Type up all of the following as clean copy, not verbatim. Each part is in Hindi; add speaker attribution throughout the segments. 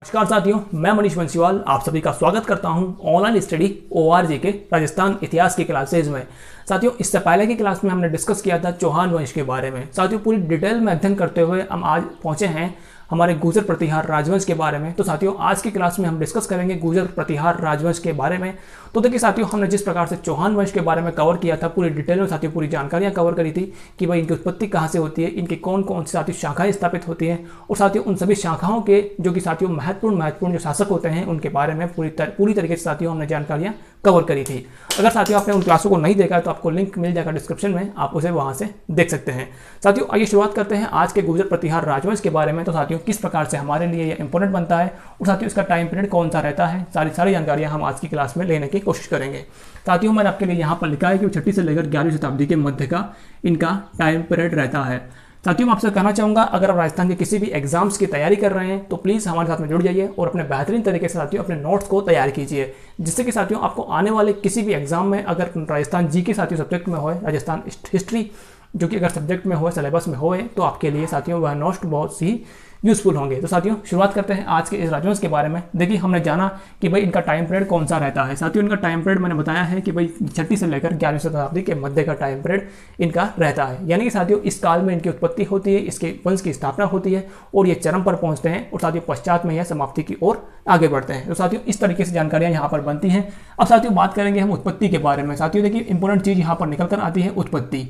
Speaker 1: नमस्कार साथियों, मैं मनीष बंसीवाल आप सभी का स्वागत करता हूं ऑनलाइन स्टडी ORG के राजस्थान इतिहास की क्लासेज में। साथियों, इससे पहले की क्लास में हमने डिस्कस किया था चौहान वंश के बारे में। साथियों, पूरी डिटेल में अध्ययन करते हुए हम आज पहुंचे हैं हमारे गुर्जर प्रतिहार राजवंश के बारे में। तो साथियों, आज की क्लास में हम डिस्कस करेंगे गुर्जर प्रतिहार राजवंश के बारे में। तो देखिए साथियों, हमने जिस प्रकार से चौहान वंश के बारे में कवर किया था, पूरी डिटेल में साथियों पूरी जानकारियां कवर करी थी कि भाई इनकी उत्पत्ति कहाँ से होती है, इनकी कौन कौन सी साथियों शाखाएं स्थापित होती हैं, और साथियों उन सभी शाखाओं के जो कि साथियों महत्वपूर्ण जो शासक होते हैं उनके बारे में पूरी तरीके से साथियों हमने जानकारियां कवर करी थी। अगर साथियों आपने उन क्लासों को नहीं देखा तो आपको लिंक मिल जाएगा डिस्क्रिप्शन में, आप उसे वहां से देख सकते हैं। साथियों, आइए शुरुआत करते हैं आज के गुर्जर प्रतिहार राजवंश के बारे में। तो साथियों, किस प्रकार से हमारे लिए ये इंपॉर्टेंट बनता है और साथियों इसका टाइम पीरियड कौन सा रहता है, सारी जानकारियां हम आज की क्लास में लेने की कोशिश करेंगे। साथियों, मैंने आपके लिए यहाँ पर लिखा है कि 6वीं से लेकर 11वीं शताब्दी के मध्य का इनका टाइम पीरियड रहता है। साथियों, मैं आपसे कहना चाहूँगा, अगर आप राजस्थान के किसी भी एग्जाम्स की तैयारी कर रहे हैं तो प्लीज़ हमारे साथ में जुड़ जाइए और अपने बेहतरीन तरीके से साथियों अपने नोट्स को तैयार कीजिए, जिससे कि साथियों आपको आने वाले किसी भी एग्जाम में अगर राजस्थान जी के साथियों सब्जेक्ट में हो, राजस्थान हिस्ट्री जो कि अगर सब्जेक्ट में हो, सिलेबस में हो, तो आपके लिए साथियों वह नोट्स बहुत सी यूजफुल होंगे। तो साथियों शुरुआत करते हैं आज के इस राजवंश के बारे में। देखिए, हमने जाना कि भाई इनका टाइम पीरियड कौन सा रहता है। साथियों, इनका टाइम पीरियड मैंने बताया है कि भाई 6वीं से लेकर 11वीं शताब्दी के मध्य का टाइम पीरियड इनका रहता है। यानी कि साथियों इस काल में इनकी उत्पत्ति होती है, इसके वंश की स्थापना होती है और ये चरम पर पहुंचते हैं और साथियों पश्चात में यह समाप्ति की ओर आगे बढ़ते हैं। तो साथियों इस तरीके से जानकारियां यहाँ पर बनती हैं। अब साथियों बात करेंगे हम उत्पत्ति के बारे में। साथियों देखिए, इंपॉर्टेंट चीज यहाँ पर निकल कर आती है उत्पत्ति।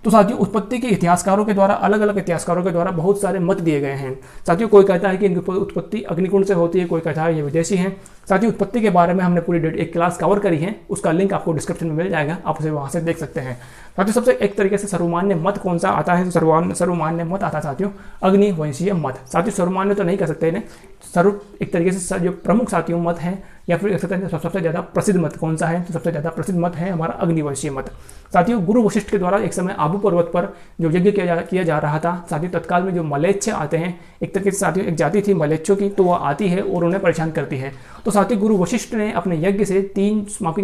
Speaker 1: तो साथियों उत्पत्ति के इतिहासकारों के द्वारा अलग इतिहासकारों के द्वारा बहुत सारे मत दिए गए हैं। साथियों, कोई कहता है कि इनकी उत्पत्ति अग्निकुंड से होती है, कोई कहता है ये विदेशी हैं। साथियों, उत्पत्ति के बारे में हमने पूरी एक क्लास कवर करी है, उसका लिंक आपको डिस्क्रिप्शन में मिल जाएगा, आप उसे वहां से देख सकते हैं। साथियों, सबसे एक तरीके से सर्वमान्य मत कौन सा आता है, सर्वमान्य मत आता है साथियों अग्निवंशीय मत। साथियों सर्वमान्य तो नहीं कह सकते इन्हें, एक तरीके से जो प्रमुख साथियों मत है या फिर सबसे ज़्यादा प्रसिद्ध मत कौन सा है, तो सबसे ज़्यादा प्रसिद्ध मत है हमारा अग्निवंशीय मत। साथियों, गुरु वशिष्ठ के द्वारा एक समय आबू पर्वत पर जो यज्ञ किया जा रहा था, साथियों तत्काल में जो मलेच्छ आते हैं, एक तरीके से साथियों एक जाति थी मलेच्छों की, तो वह आती है और उन्हें परेशान करती है। तो साथियों गुरु वशिष्ठ ने अपने यज्ञ से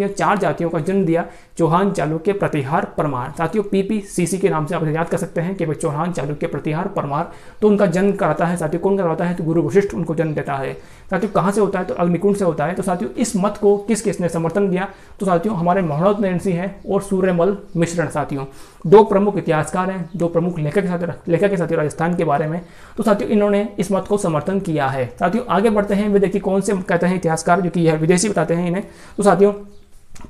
Speaker 1: 4 जातियों का जन्म दिया, चौहान, चालुक्य, प्रतिहार, परमार। साथियों PPCC के नाम से आप याद कर सकते हैं कि भाई चौहान, चालुक्य, प्रतिहार, परमार। तो उनका जन्म कराता है साथियों, कौन करवाता है, तो गुरु वशिष्ठ उनको जन्म देता है। साथियों कहाँ से होता है, तो अग्निकुंड से होता है। तो साथियों इस मत को किसने समर्थन दिया, तो साथियों हमारे महोदय नरसिंह सी है और सूर्यमल मिश्रण। साथियों 2 प्रमुख इतिहासकार हैं, 2 प्रमुख लेखक के साथियों राजस्थान के बारे में। तो साथियों इन्होंने इस मत को समर्थन किया है। साथियों आगे बढ़ते हैं, वे देखिए कौन से कहते हैं इतिहासकार जो कि यह विदेशी बताते हैं इन्हें। तो साथियों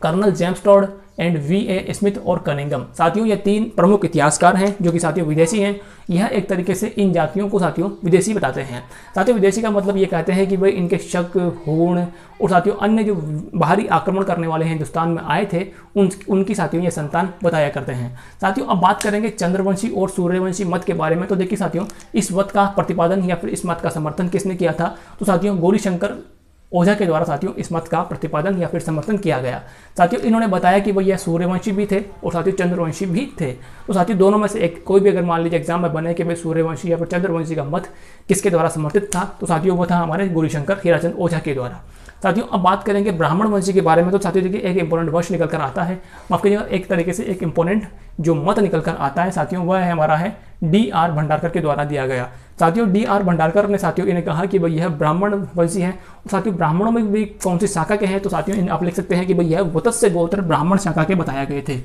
Speaker 1: colonel James Tod and VA Smith और कनिंगम। साथियों ये 3 प्रमुख इतिहासकार हैं जो कि साथियों विदेशी हैं। यह एक तरीके से इन जातियों को साथियों विदेशी बताते हैं। साथियों विदेशी का मतलब ये कहते हैं कि भाई इनके शक, हुण और साथियों अन्य जो बाहरी आक्रमण करने वाले हिंदुस्तान में आए थे उनकी साथियों ये संतान बताया करते हैं। साथियों अब बात करेंगे चंद्रवंशी और सूर्यवंशी मत के बारे में। तो देखिए साथियों इस मत का प्रतिपादन या फिर इस मत का समर्थन किसने किया था, तो साथियों गौरीशंकर ओझा के द्वारा साथियों इस मत का प्रतिपादन या फिर समर्थन किया गया। साथियों इन्होंने बताया कि भाई यह सूर्यवंशी भी थे और साथियों चंद्रवंशी भी थे। तो साथियों दोनों में से एक कोई भी अगर मान लीजिए एग्जाम में बने कि भाई सूर्यवंशी या फिर चंद्रवंशी का मत किसके द्वारा समर्थित था, तो साथियों वो था हमारे गौरीशंकर हीराचंद ओझा के द्वारा। साथियों अब बात करेंगे ब्राह्मण वंशी के बारे में। तो साथियों देखिए एक इंपॉर्टेंट वर्ष निकल कर आता है, माफ कीजिएगा एक तरीके से एक इंपॉर्टेंट जो मत निकल कर आता है साथियों वह है हमारा है DR भंडारकर के द्वारा दिया गया। साथियों DR भंडारकर ने साथियों इन्हें कहा कि भाई यह ब्राह्मण वंशी है और साथियों ब्राह्मणों में भी कौन सी शाखा के हैं, तो साथियों आप लिख सकते हैं कि भाई यह वत्स्य गोत्र ब्राह्मण शाखा के बताए गए थे।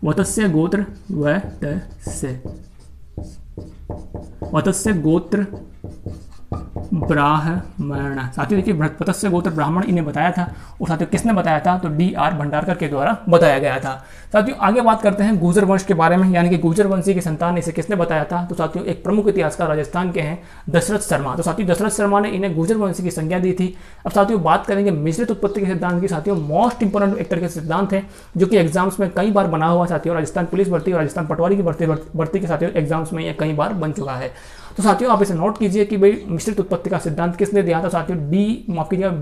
Speaker 1: वत्स्य गोत्र ब्राह्मण। साथियों देखिए वत्स्य गोत्र ब्राह्मण इन्हें बताया था और साथियों किसने बताया था, तो DR भंडारकर के द्वारा बताया गया था। साथियों आगे बात करते हैं गुर्जर वंश के बारे में, यानी कि गुर्जर वंशी की संतान इसे किसने बताया था, तो साथियों एक प्रमुख इतिहासकार राजस्थान के हैं दशरथ शर्मा। तो साथियों दशरथ शर्मा ने इन्हें गुर्जर वंशी की संज्ञा दी थी। अब साथियों बात करेंगे मिश्रित उत्पत्ति के सिद्धांत की। साथियों मोस्ट इंपोर्टेंट एक तरीके से सिद्धांत है जो कि एग्जाम्स में कई बार बना हुआ साथियों, राजस्थान पुलिस भर्ती और राजस्थान पटवारी की भर्ती के साथियों एग्जाम्स में यह कई बार बन चुका है। तो साथियों आप इसे नोट कीजिए कि भाई मिश्रित उत्पत्ति का सिद्धांत किसने दिया था, साथियों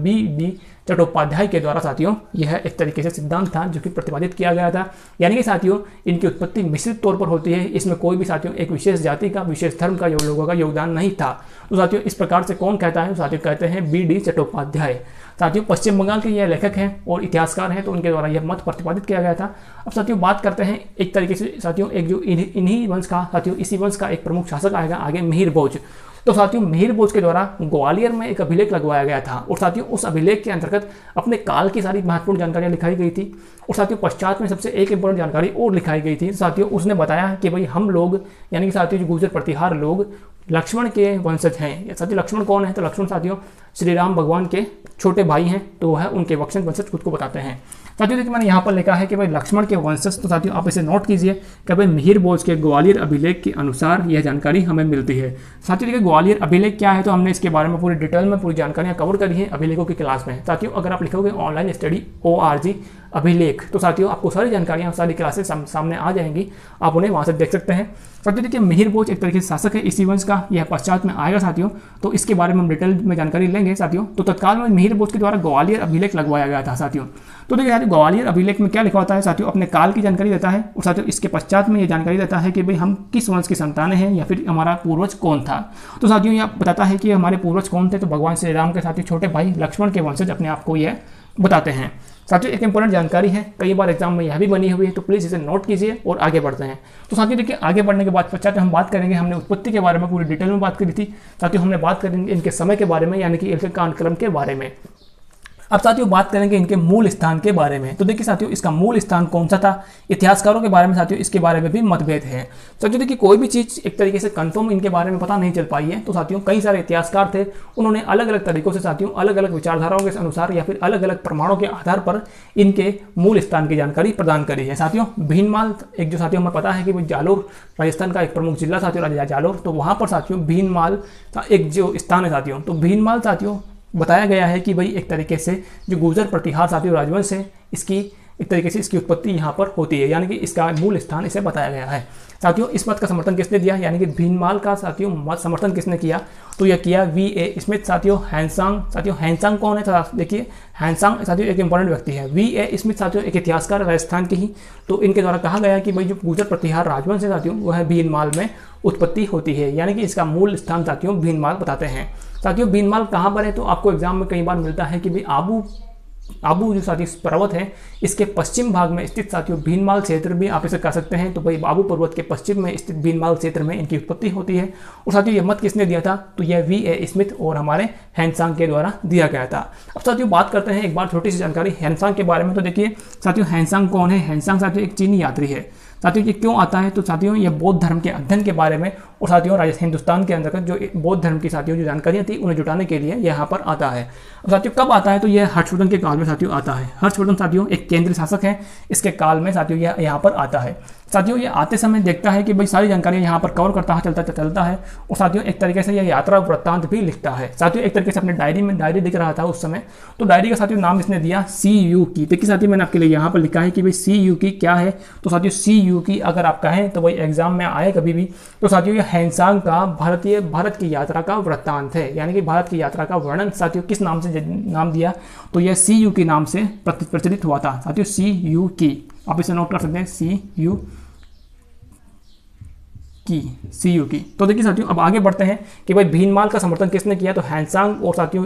Speaker 1: BD चट्टोपाध्याय के द्वारा साथियों यह एक तरीके से सिद्धांत था जो कि प्रतिपादित किया गया था। यानी कि साथियों इनकी उत्पत्ति मिश्रित तौर पर होती है, इसमें कोई भी साथियों एक विशेष जाति का, विशेष धर्म का लोगों का योगदान नहीं था। तो साथियों इस प्रकार से कौन कहता है, साथियों कहते हैं BD चट्टोपाध्याय। साथियों पश्चिम बंगाल के यह लेखक हैं और इतिहासकार हैं, तो उनके द्वारा यह मत प्रतिपादित किया गया था। अब साथियों बात करते हैं एक तरीके से साथियों एक जो इन्हीं वंश का साथियों इसी वंश का एक प्रमुख शासक आएगा आगे मिहिर भोज। तो साथियों मिहिर भोज के द्वारा ग्वालियर में एक अभिलेख लगवाया गया था और साथियों उस अभिलेख के अंतर्गत अपने काल की सारी महत्वपूर्ण जानकारियां लिखाई गई थी। और साथियों पश्चात में सबसे एक इंपॉर्टेंट जानकारी और लिखाई गई थी। साथियों उसने बताया कि भाई हम लोग यानी कि साथियों जो गुर्जर प्रतिहार लोग लक्ष्मण के वंशज हैं। साथियों लक्ष्मण कौन है? तो लक्ष्मण साथियों श्री राम भगवान के छोटे भाई हैं, तो वह उनके वंशज खुद को बताते हैं। साथियों देखिए मैंने यहाँ पर लिखा है कि भाई लक्ष्मण के वंशज, तो साथियों आप इसे नोट कीजिए कि भाई मिहिर भोज के ग्वालियर अभिलेख के अनुसार यह जानकारी हमें मिलती है। साथियों देखिए ग्वालियर अभिलेख क्या है, तो हमने इसके बारे में पूरी डिटेल में पूरी जानकारियाँ कवर करी है अभिलेखों की क्लास में। साथियों अगर आप लिखोगे ऑनलाइन स्टडी ORG अभिलेख, तो साथियों आपको सारी जानकारियाँ सारी क्लासेस सामने आ जाएंगी, आप उन्हें वहाँ से देख सकते हैं। साथियों देखिए मिहिर भोज एक तरीके से शासक है इसी वंश का, यह पश्चात में आएगा साथियों, तो इसके बारे में हम डिटेल में जानकारी लेंगे साथियों। तो तत्काल में मिहिर भोज के द्वारा ग्वालियर अभिलेख लगवाया गया था साथियों। तो देखिए साथियों ग्वालियर अभिलेख में क्या लिखा होता है साथियों, अपने काल की जानकारी देता है और साथियों इसके पश्चात में ये जानकारी देता है कि भाई हम किस वंश की संतान हैं या फिर हमारा पूर्वज कौन था। तो साथियों यह बताता है कि हमारे पूर्वज कौन थे, तो भगवान श्री राम के साथियों छोटे भाई लक्ष्मण के वंशज अपने आप को यह बताते हैं। साथियों एक इंपॉर्टेंट जानकारी है, कई बार एग्जाम में यह भी बनी हुई है, तो प्लीज़ इसे नोट कीजिए और आगे बढ़ते हैं। तो साथियों देखिए आगे बढ़ने के बाद पश्चात हम बात करेंगे, हमने उत्पत्ति के बारे में पूरी डिटेल में बात करी थी। साथियों हमने बात करेंगे इनके समय के बारे में, यानी कि इनके कालक्रम के बारे में। अब साथियों बात करेंगे इनके मूल स्थान के बारे में। तो देखिए साथियों इसका मूल स्थान कौन सा था, इतिहासकारों के बारे में साथियों इसके बारे में भी मतभेद है। साथियों देखिए कोई भी चीज़ एक तरीके से कंफर्म इनके बारे में पता नहीं चल पाई है। तो साथियों कई सारे इतिहासकार थे, उन्होंने अलग अलग तरीकों से साथियों अलग अलग विचारधाराओं के अनुसार या फिर अलग अलग प्रमाणों के आधार पर इनके मूल स्थान की जानकारी प्रदान करी है। साथियों भीनमाल एक जो साथियों हमें पता है कि वो जालोर राजस्थान का एक प्रमुख जिला साथियों जालोर, तो वहाँ पर साथियों भीनमाल का एक जो स्थान है साथियों, तो भीनमाल साथियों बताया गया है कि भाई एक तरीके से जो गुर्जर प्रतिहार साथियों राजवंश है, इसकी एक तरीके से इसकी उत्पत्ति यहाँ पर होती है, यानी कि इसका मूल स्थान इसे बताया गया है। साथियों इस मत का समर्थन किसने दिया, यानी कि भीनमाल का साथियों मत समर्थन किसने किया, तो यह किया VA स्मिथ साथियों हैंसांग। साथियों हैंसांग कौन है, देखिए हैंसांग साथियों एक इंपॉर्टेंट व्यक्ति है। VA स्मिथ साथियों एक इतिहासकार राजस्थान के ही, तो इनके द्वारा कहा गया कि भाई जो गुर्जर प्रतिहार राजवंश है साथियों वह भीनमाल में उत्पत्ति होती है, यानी कि इसका मूल स्थान साथियों भीनमाल बताते हैं। साथियों भीनमाल कहाँ पर है, तो आपको एग्जाम में कई बार मिलता है कि भाई आबू जो साथियों पर्वत है इसके पश्चिम भाग में स्थित साथियों भीनमाल क्षेत्र भी आप इसे कह सकते हैं। तो भाई आबू पर्वत के पश्चिम में स्थित भीनमाल क्षेत्र में इनकी उत्पत्ति होती है। और साथियों यह मत किसने दिया था, तो यह VA स्मिथ और हमारे हैंसांग के द्वारा दिया गया था। अब साथियों बात करते हैं एक बार छोटी सी जानकारी हैंसांग के बारे में। तो देखिए साथियों हैंसांग कौन है, हैंसांग साथियों एक चीनी यात्री है। साथियों ये क्यों आता है, तो साथियों ये बौद्ध धर्म के अध्ययन के बारे में और साथियों हिंदुस्तान के अंतर्गत जो बौद्ध धर्म की साथियों जो जानकारियाँ थी उन्हें जुटाने के लिए यहाँ पर आता है। अब साथियों कब आता है, तो यह हर्षवर्धन के काल में साथियों आता है। हर्षवर्धन साथियों एक केंद्रीय शासक है, इसके काल में साथियों यह यहाँ पर आता है। साथियों ये आते समय देखता है कि भाई सारी जानकारियाँ यहाँ पर कवर करता है, चलता है और साथियों एक तरीके से यह यात्रा वृत्तांत भी लिखता है। साथियों एक तरीके से अपने डायरी दिख रहा था उस समय, तो डायरी का साथियों नाम इसने दिया CU की। देखिए साथियों मैंने आपके लिए यहाँ पर लिखा है कि भाई CU की क्या है, तो साथियों CU की अगर आप कहें तो वही एग्जाम में आए कभी भी, तो साथियों यह हैंसांग का भारत की यात्रा का वृत्तांत है, यानी कि भारत की यात्रा का वर्णन साथियों किस नाम से नाम दिया, तो यह CU की नाम से प्रचलित हुआ था। साथियों CU की आप इसे नोट कर सकते हैं, CU की। तो देखिए साथियों अब आगे बढ़ते हैं कि भाई भीनमाल का समर्थन किसने किया, तो हैंसांग और साथियों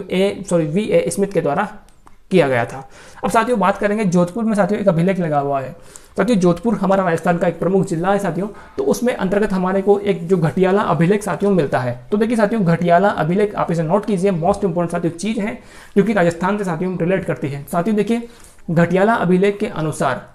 Speaker 1: VA स्मिथ के द्वारा किया गया था। अब साथियों बात करेंगे जोधपुर में साथियों एक अभिलेख लगा हुआ है। साथियों जोधपुर हमारा राजस्थान का एक प्रमुख जिला है साथियों, तो उसमें अंतर्गत हमारे को एक जो घटियाला अभिलेख साथियों मिलता है। तो देखिए साथियों घटियाला अभिलेख आप इसे नोट कीजिए, मोस्ट इंपोर्टेंट साथियों चीज़ है क्योंकि राजस्थान से साथियों रिलेट करती है। साथियों देखिए घटियाला अभिलेख के अनुसार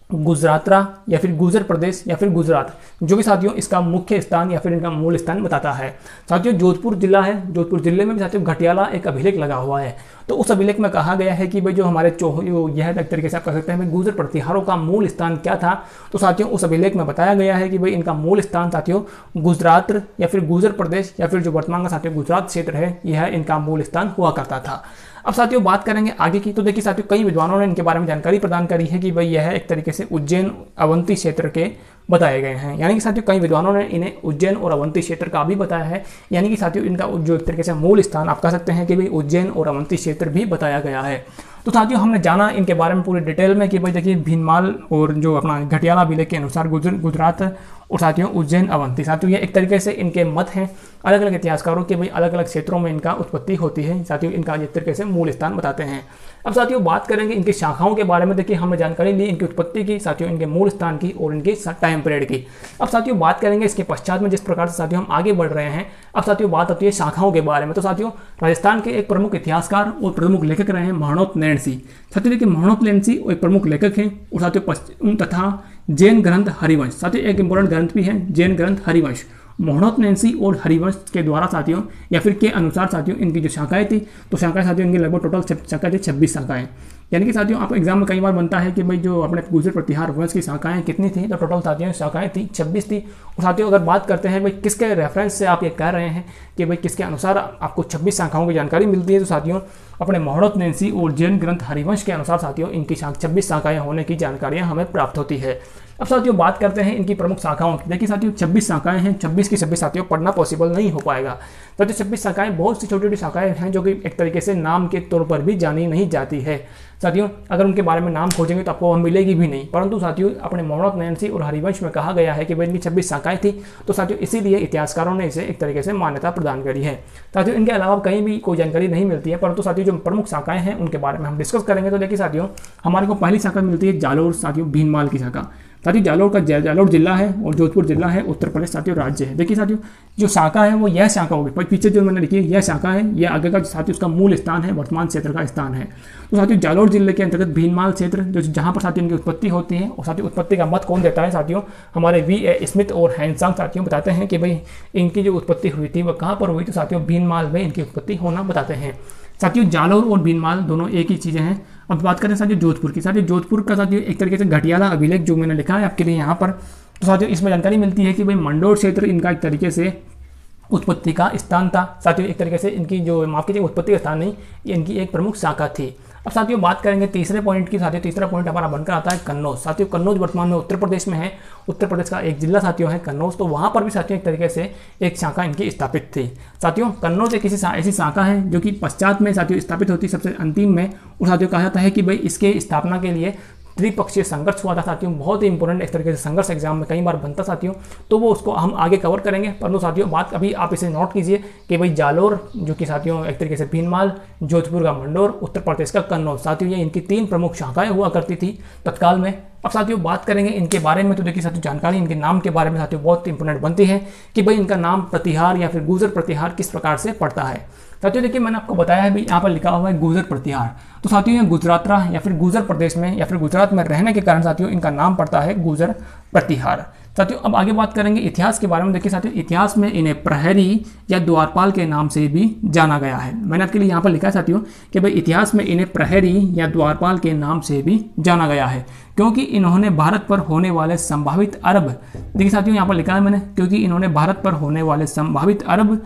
Speaker 1: गुजरातरा या फिर गुजर प्रदेश या फिर गुजरात जो भी साथियों इसका मुख्य स्थान या फिर इनका मूल स्थान बताता है। साथियों जोधपुर जिला है, जोधपुर जिले में भी साथियों घटियाला एक अभिलेख लगा हुआ है। तो उस अभिलेख में कहा गया है कि भाई जो हमारे यह एक तरीके से आप कह सकते हैं गुर्जर प्रतिहारों का मूल स्थान क्या था। तो साथियों उस अभिलेख में बताया गया है कि भाई इनका मूल स्थान साथियों गुजरात या फिर गुजर प्रदेश या फिर जो वर्तमान का साथियों गुजरात क्षेत्र है, यह इनका मूल स्थान हुआ करता था। अब साथियों बात करेंगे आगे की। तो देखिए साथियों कई विद्वानों ने इनके बारे में जानकारी प्रदान करी है कि भाई यह एक तरीके से उज्जैन अवंती क्षेत्र के बताए गए हैं, यानी कि साथियों कई विद्वानों ने इन्हें उज्जैन और अवंती क्षेत्र का भी बताया है, यानी कि साथियों इनका जो एक तरीके से मूल स्थान आप कह सकते हैं कि भाई उज्जैन और अवंती क्षेत्र भी बताया गया है। तो साथियों हमने जाना इनके बारे में पूरी डिटेल में कि भाई देखिए भीनमाल और जो अपना घटियाला अभिलेख के अनुसार गुजरात और साथियों उज्जैन अवंती, साथियों ये एक तरीके से इनके मत हैं अलग अलग इतिहासकारों के, भाई अलग अलग क्षेत्रों में इनका उत्पत्ति होती है। साथियों इनका एक तरीके से मूल स्थान बताते हैं। अब साथियों बात करेंगे इनकी शाखाओं के बारे में। देखिए हमने जानकारी ली इनकी उत्पत्ति की, साथियों इनके मूल स्थान की और इनके टाइम पीरियड की। अब साथियों बात करेंगे इसके पश्चात में जिस प्रकार से साथियों हम आगे बढ़ रहे हैं अब साथियों बात आती है शाखाओं के बारे में। तो साथियों राजस्थान के एक प्रमुख इतिहासकार और प्रमुख लेखक रहे हैं महाणोत नैणसी। साथियों देखिए महाणोत नैणसी एक प्रमुख लेखक हैं और साथियों तथा जैन ग्रंथ हरिवंश, साथियों एक इंपॉर्टेंट ग्रंथ भी है जैन ग्रंथ हरिवंश। महाणोत नैणसी और हरिवंश के द्वारा साथियों या फिर के अनुसार साथियों इनकी जो शाखाएं थी, तो शाखाएं साथियों इनकी लगभग टोटल शाखाएं थी 26 शाखाएं। यानी कि साथियों आपको एग्जाम में कई बार बनता है कि भाई जो अपने गुर्जर प्रतिहार वंश की शाखाएं कितनी थी, तो टोटल साथियों शाखाएं थी 26 थी। और साथियों अगर बात करते हैं भाई किसके रेफरेंस से आप ये कह रहे हैं कि भाई किसके अनुसार आपको 26 शाखाओं की जानकारी मिलती है, तो साथियों अपने महाणोत नैणसी और जैन ग्रंथ हरिवंश के अनुसार साथियों इनकी 26 शाखाएं होने की जानकारियां हमें प्राप्त होती है। अब साथियों बात करते हैं इनकी प्रमुख शाखाओं की। देखिए साथियों 26 शाखाएं हैं, 26 की 26 साथियों पढ़ना पॉसिबल नहीं हो पाएगा। साथियों 26 शाखाएं बहुत सी छोटी छोटी शाखाएं हैं जो कि एक तरीके से नाम के तौर पर भी जानी नहीं जाती है। साथियों अगर उनके बारे में नाम खोजेंगे तो आपको वह मिलेगी भी नहीं, परंतु साथियों अपने महाणोत नैणसी और हरिवंश में कहा गया है कि भाई इनकी 26 शाखाएं थी, तो साथियों इसीलिए इतिहासकारों ने इसे एक तरीके से मान्यता प्रदान करी है। साथियों इनके अलावा कहीं भी कोई जानकारी नहीं मिलती है, परंतु साथियों जो प्रमुख शाखाएं हैं उनके बारे में हम डिस्कस करेंगे। तो देखिए साथियों हमारे को पहली शाखा मिलती है जालोर, साथियों भीनमाल की शाखा। साथियों जालोर जिला है और जोधपुर जिला है, उत्तर प्रदेश साथियों राज्य है। देखिए साथियों जो शाखा है वो यह शाखा होगी, पीछे जो मैंने लिखी है यह शाखा है, यह आगे का साथियों उसका मूल स्थान है, वर्तमान क्षेत्र का स्थान है। तो साथियों जालोर जिले के अंतर्गत भीनमाल क्षेत्र जो जहाँ पर साथियों इनकी उत्पत्ति होती है, और साथियों उत्पत्ति का मत कौन देता है साथियों, हमारे V.A. स्मिथ और हैंसांग साथियों बताते हैं कि भाई इनकी जो उत्पत्ति हुई थी वह कहाँ पर हुई, तो साथियों भीनमाल में इनकी उत्पत्ति होना बताते हैं। साथियों जालोर और भीनमाल दोनों एक ही चीज़ें हैं। अब बात करें साथियों जोधपुर की। साथियों जोधपुर का साथियों एक तरीके से घटियाला अभिलेख जो मैंने लिखा है आपके लिए यहाँ पर, तो साथियों इसमें जानकारी मिलती है कि भाई मंडोर क्षेत्र इनका एक तरीके से उत्पत्ति का स्थान था। साथियों एक तरीके से इनकी जो माफ कीजिए उत्पत्ति का स्थान नहीं, ये इनकी एक प्रमुख शाखा थी। अब साथियों बात करेंगे तीसरे पॉइंट की। साथियों तीसरा पॉइंट हमारा बनकर आता है कन्नौज। साथियों कन्नौज वर्तमान में उत्तर प्रदेश में है, उत्तर प्रदेश का एक जिला साथियों है कन्नौज, तो वहाँ पर भी साथियों एक तरीके से एक शाखा इनकी स्थापित थी। साथियों कन्नौज एक ऐसी शाखा है जो कि पश्चात में साथियों स्थापित होती सबसे अंतिम में, और साथियों कहा जाता है कि भाई इसके स्थापना के लिए त्रिपक्षीय संघर्ष हुआ था साथियों, बहुत ही इंपॉर्टेंट एक तरीके से संघर्ष एग्जाम में कई बार बनता साथियों, तो वो उसको हम आगे कवर करेंगे। परंतु साथियों बात अभी आप इसे नोट कीजिए कि भाई जालोर जो कि साथियों एक तरीके से भीनमाल, जोधपुर का मंडोर, उत्तर प्रदेश का कन्नौज, साथियों ये इनकी 3 प्रमुख शाखाएं हुआ करती थी तत्काल में। अब साथियों बात करेंगे इनके बारे में, तो देखिए साथियों जानकारी इनके नाम के बारे में साथियों बहुत इंपॉर्टेंट बनती है कि भाई इनका नाम प्रतिहार या फिर गुर्जर प्रतिहार किस प्रकार से पड़ता है। साथियों देखिए मैंने आपको बताया है भी यहाँ पर लिखा हुआ है गुर्जर प्रतिहार, तो साथियों ये गुजरातरा या फिर गुर्जर प्रदेश में या फिर गुजरात में रहने के कारण साथियों इनका नाम पड़ता है गुर्जर प्रतिहार। साथियों अब आगे बात करेंगे इतिहास के बारे में। देखिए साथियों इतिहास में इन्हें प्रहरी या द्वारपाल के नाम से भी जाना गया है। मैंने आपके लिए यहाँ पर लिखा है साथियों कि भाई इतिहास में इन्हें प्रहरी या द्वारपाल के नाम से भी जाना गया है, क्योंकि इन्होंने भारत पर होने वाले संभावित अरब, देखिए साथियों यहाँ पर लिखा है मैंने, क्योंकि इन्होंने भारत पर होने वाले संभावित अरब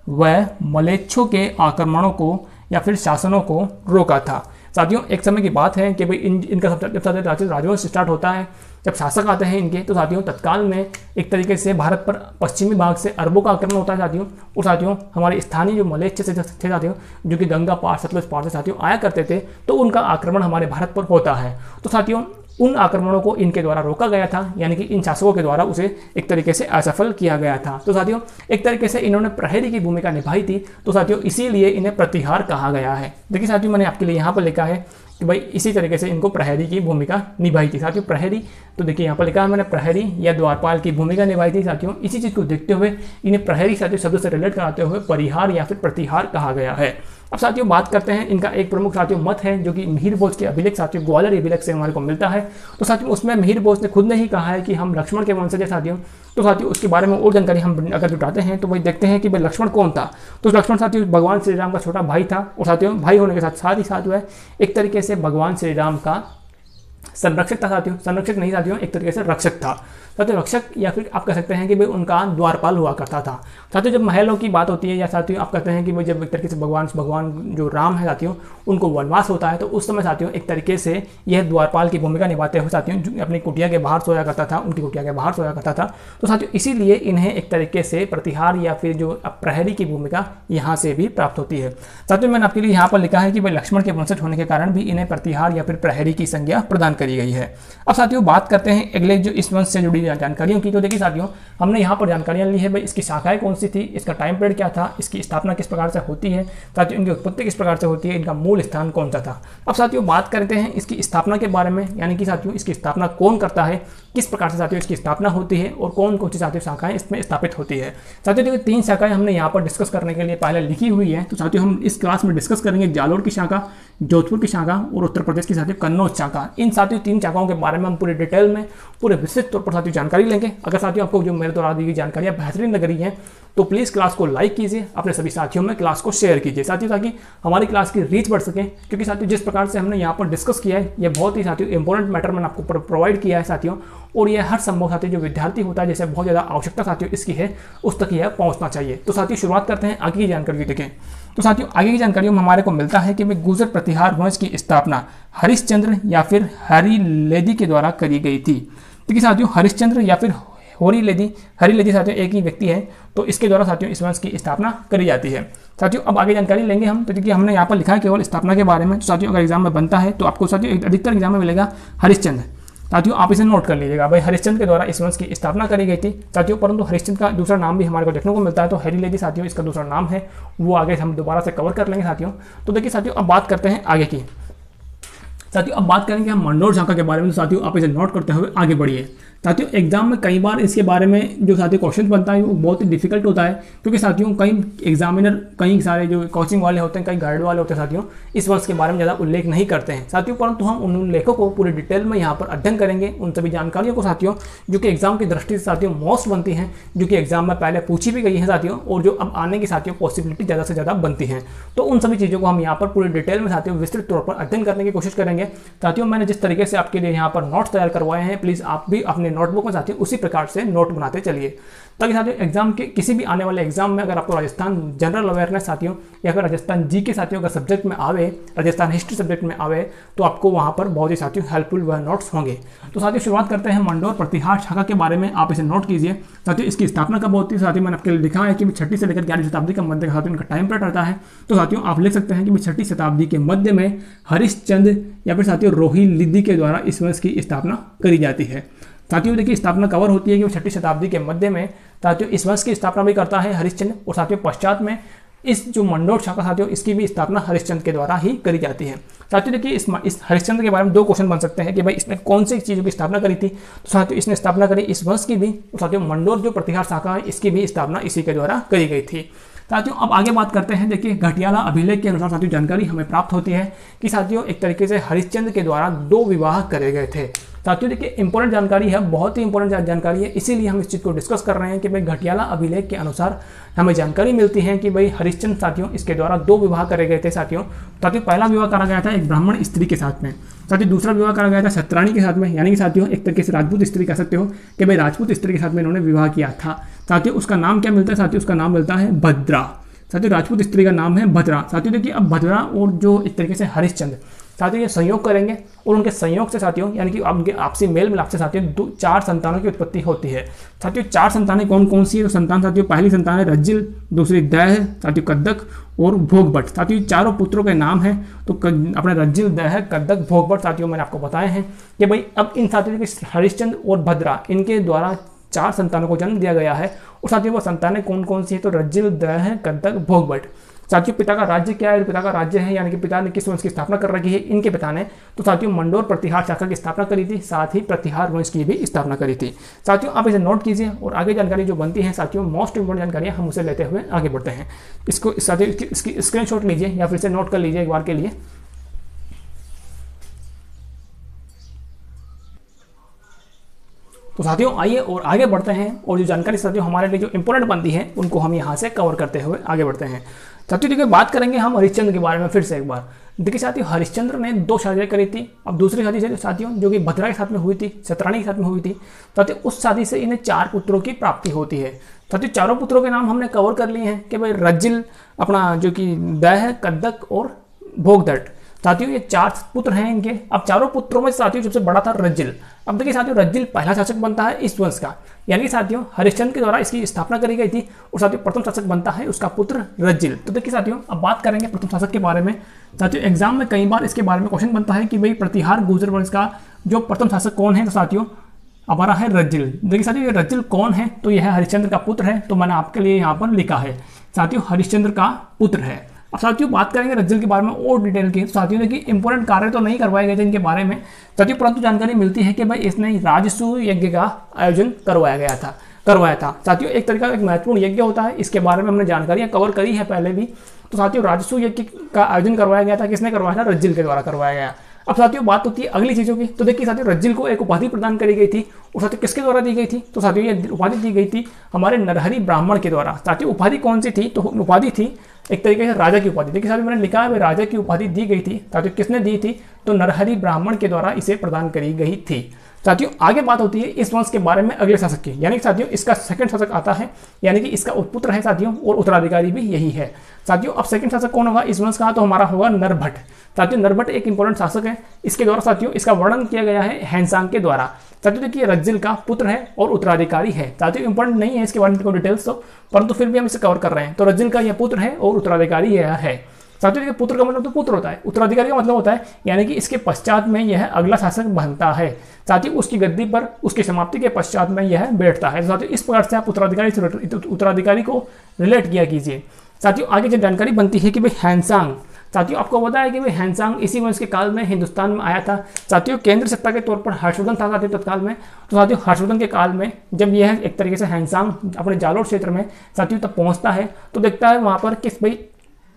Speaker 1: व मलेच्छों के आक्रमणों को या फिर शासनों को रोका था। साथियों एक समय की बात है कि भाई इनका सबसे राजवंश स्टार्ट होता है, जब शासक आते हैं इनके, तो साथियों तत्काल में एक तरीके से भारत पर पश्चिमी भाग से अरबों का आक्रमण होता है साथियों, और साथियों हमारे स्थानीय जो मलेच्छ से थे साथियों, जो कि गंगा पार सतलुज पार से साथियों आया करते थे, तो उनका आक्रमण हमारे भारत पर होता है। तो साथियों उन आक्रमणों को इनके द्वारा रोका गया था, यानी कि इन शासकों के द्वारा उसे एक तरीके से असफल किया गया था। तो साथियों एक तरीके से इन्होंने प्रहरी की भूमिका निभाई थी, तो साथियों इसीलिए इन्हें प्रतिहार कहा गया है। देखिए साथियों मैंने आपके लिए यहाँ पर लिखा है कि भाई इसी तरीके से इनको प्रहरी की भूमिका निभाई थी। साथियों प्रहरी, तो देखिए यहाँ पर लिखा है मैंने प्रहरी या द्वारपाल की भूमिका निभाई थी। साथियों इसी चीज़ को देखते हुए इन्हें प्रहरी साथियों शब्द से रिलेट कराते हुए परिहार या फिर प्रतिहार कहा गया है। अब साथियों बात करते हैं इनका एक प्रमुख साथियों मत है जो कि मिहिर भोज के अभिलेख साथियों ग्वालियर अभिलेख से हमारे को मिलता है। तो साथियों उसमें मिहिर भोज ने खुद ने ही कहा है कि हम लक्ष्मण के वंशज हैं साथियों। तो साथियों उसके बारे में और जानकारी हम अगर जुटाते हैं तो वही देखते हैं कि भाई लक्ष्मण कौन था। तो लक्ष्मण साथियों भगवान श्री राम का छोटा भाई था, और साथियों भाई होने के साथ ही साथ वह एक तरीके से भगवान श्री राम का संरक्षक था साथियों, संरक्षक नहीं साथियों एक तरीके से रक्षक था साथियों, रक्षक या फिर आप कह सकते हैं कि भाई उनका द्वारपाल हुआ करता था। साथियों जब महलों की बात होती है या साथियों आप कहते हैं कि भाई जब एक तरीके से भगवान जो राम है साथियों उनको वनवास होता है, तो उस समय साथियों एक तरीके से यह द्वारपाल की भूमिका निभाते हुए साथियों जो अपनी कुटिया के बाहर सोया करता था, उनकी कुटिया के बाहर सोया करता था। तो साथियों इसीलिए इन्हें एक तरीके से प्रतिहार या फिर जो प्रहरी की भूमिका यहाँ से भी प्राप्त होती है। साथियों मैंने आपके लिए यहाँ पर लिखा है कि भाई लक्ष्मण के वंशज होने के कारण भी इन्हें प्रतिहार या फिर प्रहरी की संज्ञा प्रदान करी गई है। अब साथियों बात करते हैं अगले जो इस वंश से जुड़ी जानकारियों की। तो देखिए साथियों, हमने यहाँ पर जानकारियाँ ली है भाई इसकी शाखाएं कौन सी थी, इसका टाइम पीरियड क्या था, इसकी स्थापना किस प्रकार से होती है, साथियों इनकी उत्पत्ति किस प्रकार से होती है, इनका मूल स्थान कौन सा था। अब साथियों बात करते हैं इसकी स्थापना के बारे में, यानी कि साथियों इसकी स्थापना कौन करता है, किस प्रकार से साथियों इसकी स्थापना होती है और कौन कौन सी साथियों शाखाएं इसमें स्थापित होती है। साथियों देखिए 3 शाखाएं हमने यहाँ पर डिस्कस करने के लिए पहले लिखी हुई है। तो साथियों हम इस क्लास में डिस्कस करेंगे जालोर की शाखा, जोधपुर की शाखा और उत्तर प्रदेश की साथियों कन्नौज शाखा। इन साथियों 3 शाखाओं के बारे में हम पूरे डिटेल में पूरे विस्तृत तौर पर साथियों जानकारी लेंगे। अगर साथियों आपको जो मेरे द्वारा दी गई जानकारियाँ बेहतरीन लग रही हैं तो प्लीज़ क्लास को लाइक कीजिए, अपने सभी साथियों में क्लास को शेयर कीजिए साथियों, ताकि हमारी क्लास की रीच बढ़ सके। क्योंकि साथियों जिस प्रकार से हमने यहाँ पर डिस्कस किया है ये बहुत ही साथियों इंपॉर्टेंट मैटर मैंने आपको प्रोवाइड किया है साथियों, और ये हर संभव साथियों जो विद्यार्थी होता है जैसे बहुत ज़्यादा आवश्यकता साथियों इसकी है उस तक यह पहुँचना चाहिए। तो साथियों शुरुआत करते हैं आगे की जानकारी की। देखें तो साथियों आगे की जानकारियों में हमारे को मिलता है कि भाई गुर्जर प्रतिहार वंश की स्थापना हरिश्चंद्र या फिर हरिलेदी के द्वारा करी गई थी। देखिए साथियों हरिश्चंद्र या फिर हरिलेदी साथियों एक ही व्यक्ति है, तो इसके द्वारा साथियों इस वंश की स्थापना करी जाती है। साथियों अब आगे जानकारी लेंगे हम। तो देखिए हमने यहाँ पर लिखा है केवल स्थापना के बारे में। तो साथियों अगर एग्जाम में बनता है तो आपको साथियों अधिकतर एग्जाम में मिलेगा हरिश्चंद्र। साथियों आप इसे नोट कर लीजिएगा भाई हरिश्चंद्र के द्वारा इस वंश की स्थापना करी गई थी साथियों। परंतु हरिश्चंद्र का दूसरा नाम भी हमारे को देखने को मिलता है, तो हरिलेदी साथियों इसका दूसरा नाम है, वो आगे हम दोबारा से कवर कर लेंगे साथियों। तो देखिए साथियों अब बात करते हैं आगे की। साथियों अब बात करेंगे हम मंडोर शाखा के बारे में। तो साथियों आप इसे नोट करते हुए आगे बढ़िए। साथियों एग्जाम में कई बार इसके बारे में जो साथियों क्वेश्चन बनता है वो बहुत ही डिफिकल्ट होता है, क्योंकि साथियों कई एग्जामिनर कई सारे जो कोचिंग वाले होते हैं, कई गाइड वाले होते हैं साथियों इस वर्ष के बारे में ज़्यादा उल्लेख नहीं करते हैं साथियों। परंतु हम उन उल्लेखों को पूरे डिटेल में यहाँ पर अध्ययन करेंगे, उन सभी जानकारियों को साथियों जो कि एग्जाम की दृष्टि से साथियों मोस्ट बनती हैं, जो कि एग्जाम में पहले पूछी भी गई है साथियों, और जो अब आने की साथियों पॉसिबिलिटी ज़्यादा से ज़्यादा बनती हैं। तो उन सभी चीज़ों को हम यहाँ पर पूरे डिटेल में साथियों विस्तृत तौर पर अध्ययन करने की कोशिश करेंगे साथियों। मैंने जिस तरीके से आपके लिए यहाँ पर नोट्स तैयार करवाए हैं, प्लीज़ आप भी अपने नोटबुक में साथियों उसी प्रकार से नोट बनाते चलिए, ताकि साथियों एग्जाम के किसी भी आने वाले एग्जाम में अगर आपको राजस्थान जनरल अवेयरनेस साथियों या फिर राजस्थान जी के साथियों का सब्जेक्ट में आवे, राजस्थान हिस्ट्री सब्जेक्ट में आवे, तो आपको वहां पर बहुत ही साथियों हेल्पफुल वह नोट्स होंगे। तो साथियों शुरुआत करते हैं मंडोर प्रतिहार शाखा के बारे में। आप इसे नोट कीजिए साथियों। इसकी स्थापना कब होती है साथियों, मैंने आपके लिए लिखा है कि 6वीं से लेकर 11वीं शताब्दी का मध्य साथियों इनका टाइम पीरियड रहता है। तो साथियों आप लिख सकते हैं कि 6वीं शताब्दी के मध्य में हरिश्चंद्र या फिर साथियों रोहिलिदी के द्वारा इस वंश की स्थापना करी जाती है साथियों। देखिए स्थापना कवर होती है कि 6वीं शताब्दी के मध्य में साथियों इस वंश की स्थापना भी करता है हरिश्चंद्र, और साथियों पश्चात में इस जो मंडोर शाखा साथियों इसकी भी स्थापना हरिश्चंद्र के द्वारा ही करी जाती है साथियों। देखिए इस हरिश्चंद्र के बारे में 2 क्वेश्चन बन सकते हैं कि भाई इसने कौन सी चीज़ों की स्थापना करी थी। तो साथियों इसने स्थापना करी इस वंश की भी, और साथियों मंडोर जो प्रतिहार शाखा है इसकी भी स्थापना इसी के द्वारा करी गई थी साथियों। अब आगे बात करते हैं। देखिए घटियाला अभिलेख के अनुसार साथियों जानकारी हमें प्राप्त होती है कि साथियों एक तरीके से हरिश्चंद्र के द्वारा 2 विवाह करे गए थे साथियों। देखिए इंपॉर्टेंट जानकारी है, बहुत ही इंपॉर्टेंट जानकारी है, इसीलिए हम इस चीज़ को डिस्कस कर रहे हैं कि भाई घटियाला अभिलेख के अनुसार हमें जानकारी मिलती है कि भाई हरिश्चंद्र साथियों इसके द्वारा 2 विवाह करे गए थे साथियों। पहला विवाह करा गया था एक ब्राह्मण स्त्री के साथ में साथियों, दूसरा विवाह करा गया था सत्राणी के साथ में, यानी कि साथियों एक तरीके से राजपूत स्त्री कह सकते हो कि भाई राजपूत स्त्री के साथ में इन्होंने विवाह किया था साथियों। उसका नाम क्या मिलता है साथियों, उसका नाम मिलता है भद्रा साथियों। राजपूत स्त्री का नाम है भद्रा साथियों। देखिए अब भद्रा और जो एक तरीके से हरिश्चंद्र साथियों ये संयोग करेंगे, और उनके संयोग से साथियों यानी कि उनके आपसी मेल मिलाप से साथियों 4 संतानों की उत्पत्ति होती है साथियों। 4 संतानें कौन कौन सी है, तो संतान साथियों पहली संतान है रज्जिल, दूसरी दैह साथियों कद्दक और भोगभट साथियों। चारों पुत्रों के नाम हैं, तो अपने रज्जिल, दैह, कद्दक, भोगभट साथियों मैंने आपको बताए हैं कि भाई अब इन साथियों के हरिश्चंद्र और भद्रा इनके द्वारा 4 संतानों को जन्म दिया गया है, और साथियों वो संतानें कौन कौन सी है, तो रज्जिल, दैह, कद्दक, भोगभट साथियों। पिता का राज्य क्या है, पिता का राज्य है यानी कि पिता ने किस वंश की स्थापना कर रखी है, इनके पिता ने तो साथियों मंडोर प्रतिहार शाखा की स्थापना करी थी, साथ ही प्रतिहार वंश की भी स्थापना करी थी साथियों। आप इसे नोट कीजिए, और आगे जानकारी जो बनती है साथियों मोस्ट इंपोर्टेंट जानकारियां हम उसे लेते हुए आगे बढ़ते हैं। इसको साथियों इसकी स्क्रीनशॉट लीजिए या फिर से नोट कर लीजिए एक बार के लिए। तो साथियों आइए और आगे बढ़ते हैं, और जो जानकारी साथियों हमारे लिए जो इंपॉर्टेंट बनती है उनको हम यहाँ से कवर करते हुए आगे बढ़ते हैं साथियों। देखिए बात करेंगे हम हरिश्चंद्र के बारे में फिर से एक बार। देखिए साथियों हरिश्चंद्र ने 2 शादियाँ करी थी। अब दूसरी शादी साथियों जो कि भद्रा के साथ में हुई थी, सत्राणी के साथ में हुई थी साथियों, उस शादी से इन्हें 4 पुत्रों की प्राप्ति होती है साथियों। चारों पुत्रों के नाम हमने कवर कर लिए हैं कि भाई रज्जिल, अपना जो कि दैह, कद्दक और भोगदट साथियों ये 4 पुत्र हैं इनके। अब चारों पुत्रों में साथियों सबसे बड़ा था रज्जिल। अब देखिए साथियों रज्जिल पहला शासक बनता है इस वंश का, यानी कि साथियों हरिश्चंद्र के द्वारा इसकी स्थापना करी गई थी, और साथियों प्रथम शासक बनता है उसका पुत्र रज्जिल। तो देखिए साथियों अब बात करेंगे प्रथम शासक के बारे में साथियों। एग्जाम में कई बार इसके बारे में क्वेश्चन बनता है कि भाई प्रतिहार गुर्जर वंश का जो प्रथम शासक कौन है, तो साथियों हमारा है रज्जिल। देखिए साथियों, ये रज्जिल कौन है? तो यह हरिश्चंद्र का पुत्र है। तो मैंने आपके लिए यहाँ पर लिखा है साथियों, हरिश्चंद्र का पुत्र है। अब साथियों बात करेंगे रज्जिल के बारे में और डिटेल की। साथियों देखिए, इंपॉर्टेंट कार्य तो नहीं करवाए गए थे इनके बारे में साथियों, परंतु जानकारी मिलती है कि भाई इसने राजसूय यज्ञ का आयोजन करवाया था साथियों। एक तरीका एक महत्वपूर्ण यज्ञ होता है, इसके बारे में हमने जानकारियां कवर करी है पहले भी। तो साथियों राजसूय यज्ञ का आयोजन करवाया गया था, किसने करवाया था? रज्जिल के द्वारा करवाया गया। अब साथियों बात होती है अगली चीजों की। तो देखिए साथियों, रज्जिल को एक उपाधि प्रदान करी गई थी, और साथियों किसके द्वारा दी गई थी? तो साथियों ये उपाधि दी गई थी हमारे नरहरि ब्राह्मण के द्वारा। साथियों उपाधि कौन सी थी? तो उपाधि थी एक तरीके से राजा की उपाधि। देखिए साथियों, मैंने लिखा है राजा की उपाधि दी गई थी। साथियों किसने दी थी? तो नरहरि ब्राह्मण के द्वारा इसे प्रदान करी गई थी। साथियों आगे बात होती है इस वंश के बारे में अगले शासक की, यानी कि साथियों इसका सेकंड शासक आता है, यानी कि इसका पुत्र है साथियों, और उत्तराधिकारी भी यही है। साथियों अब सेकंड शासक कौन होगा इस वंश का? तो हमारा होगा नरभट्ट। साथियों नरभट्ट एक इंपॉर्टेंट शासक है। इसके द्वारा साथियों इसका वर्णन किया गया है हैंसांग के द्वारा। साथियों देखिए, रज्जिल का पुत्र है और उत्तराधिकारी है। साथियों इंपॉर्टेंट नहीं है इसके बारे में डिटेल्स तो, परंतु फिर भी हम इसे कवर कर रहे हैं। तो रज्जिल का यह पुत्र है और उत्तराधिकारी यह है। साथियों देखिए, पुत्र का मतलब तो पुत्र होता है, उत्तराधिकारी का मतलब होता है यानी कि इसके पश्चात में यह अगला शासक बनता है। साथियों उसकी गद्दी पर उसकी समाप्ति के पश्चात में यह बैठता है। साथियों इस प्रकार से आप उत्तराधिकारी को रिलेट किया कीजिए। साथियों आगे जो जानकारी बनती है कि भाई हैंसांग, साथियों आपको पता है कि भाई हैंसांग इसी वंश के काल में हिंदुस्तान में आया था। साथियों केंद्र सत्ता के तौर पर हर्षवर्धन था साथियों तत्काल में। तो साथियों हर्षवर्धन के काल में जब यह एक तरीके से हैंसांग अपने जालोर क्षेत्र में साथियों तब पहुंचता है, तो देखता है वहां पर किस भाई,